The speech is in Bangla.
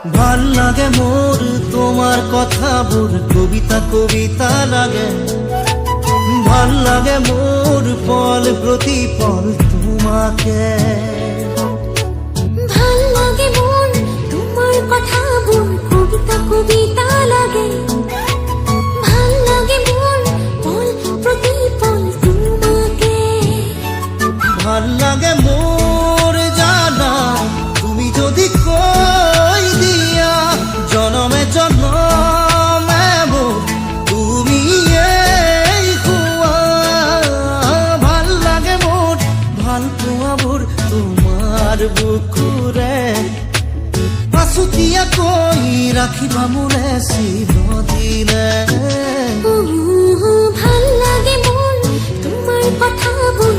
ভাল লাগে মোর তোমার কথা বোর কবিতা কবিতা লাগে ভাল লাগে মোর পল প্রতি পল তোমাকে ভাল লাগে মন তোমার কথা বোর কবিতা কবিতা লাগে ভাল লাগে মন পল প্রতি পল তোমাকে ভাল লাগে মোর জানা তুমি যদি কই দিয়া জনমে জন্মে মোর তুমি এই খুয়া ভাল লাগে মোর ভাল পোয়া মোর তোমার বুকুরে পাশুতিয়া কই রাখিবা মোরে চিরদিনে ভাল লাগে মন তোমার কথা বোর